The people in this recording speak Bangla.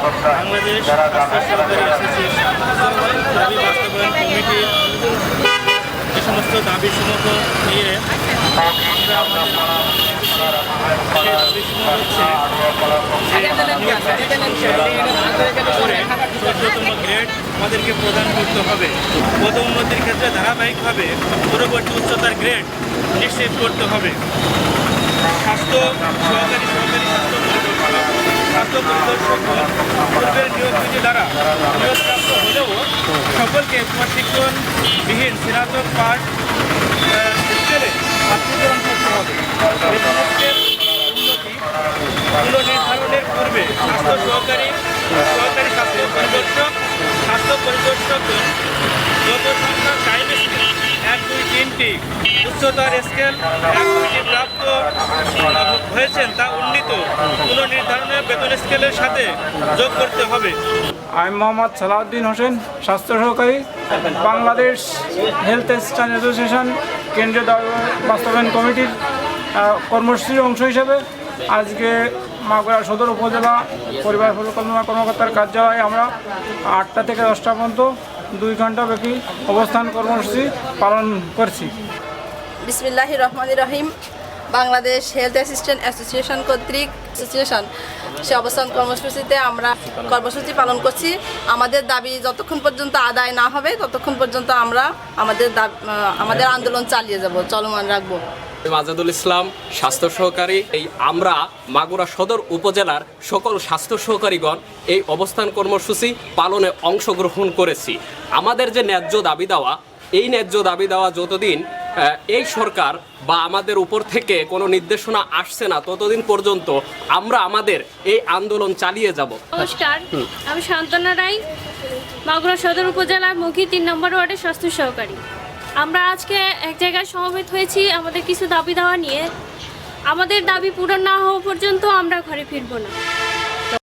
বাংলাদেশ স্বাস্থ্য সহকারী অ্যাসোসিয়েশন দাবি বাস্তবায়ন কমিটির যে সমস্ত দাবিসমূহ নিয়ে আমরা আমাদের দাবিসমূহ হচ্ছে করে ১৪তম গ্রেড আমাদেরকে প্রদান করতে হবে। পদোন্নতির ক্ষেত্রে ধারাবাহিকভাবে পরবর্তী উচ্চতার গ্রেড নিশ্চিত করতে হবে। স্বাস্থ্য পরিদর্শক পূর্বের নিয়োগ বিধি দ্বারা নিয়োগপ্রাপ্ত হলেও সকলকে প্রশিক্ষণবিহীন স্নাতক পাঠ স্কেলে আত্মীকরণ করতে হবে। পুনর্নির্ধারণের পূর্বে সহকারী স্বাস্থ্য পরিদর্শকের যত সংখ্যা টাইম স্কেল ১, ২, ৩টি উচ্চতার স্কেল ১, ২টি প্রাপ্ত হয়েছেন তা উন্নীত পুনর্নির্ধারণের বেতন স্কেলের সাথে যোগ করতে হবে। আমি মোহাম্মদ সালাউদ্দিন হোসেন, স্বাস্থ্য সহকারী, বাংলাদেশ হেলথ অ্যাসিস্ট্যান্ট অ্যাসোসিয়েশন কেন্দ্রীয় দাবি বাস্তবায়ন কমিটির কর্মসূচির অংশ হিসেবে আজকে মাগুরা সদর উপজেলা পরিবার পরিকল্পনা কর্মকর্তার কার্যালয়ে আমরা ৮টা থেকে ১০টা পর্যন্ত ২ ঘন্টা ব্যাপী অবস্থান কর্মসূচি পালন করছি। বিসমিল্লাহির রহমানির রহিম। বাংলাদেশ হেলথ অ্যাসিস্ট্যান্ট অ্যাসোসিয়েশন কর্তৃক সে অবস্থান কর্মসূচিতে আমরা কর্মসূচি পালন করছি। আমাদের দাবি যতক্ষণ পর্যন্ত আদায় না হবে ততক্ষণ পর্যন্ত আমরা আমাদের আন্দোলন চালিয়ে যাব, চলমান রাখবো। মাজেদুল ইসলাম, স্বাস্থ্য সহকারী। আমরা মাগুরা সদর উপজেলার সকল স্বাস্থ্য সহকারীগণ এই অবস্থান কর্মসূচি পালনে অংশগ্রহণ করেছি। আমাদের যে ন্যায্য দাবি দেওয়া, এই ন্যায্য দাবি দেওয়া যতদিন এই সরকার বা আমাদের উপর থেকে কোনো নির্দেশনা আসছে না ততদিন পর্যন্ত আমরা আমাদের এই আন্দোলন চালিয়ে যাব। নমস্কার, আমি শান্তনা রায়, মাগুরা সদর উপজেলার মুখী ৩ নম্বর ওয়ার্ডের স্বাস্থ্য সহকারী। আমরা আজকে এক জায়গায় সমবেত হয়েছি আমাদের কিছু দাবি দেওয়া নিয়ে। আমাদের দাবি পূরণ না হওয়া পর্যন্ত আমরা ঘরে ফিরব না।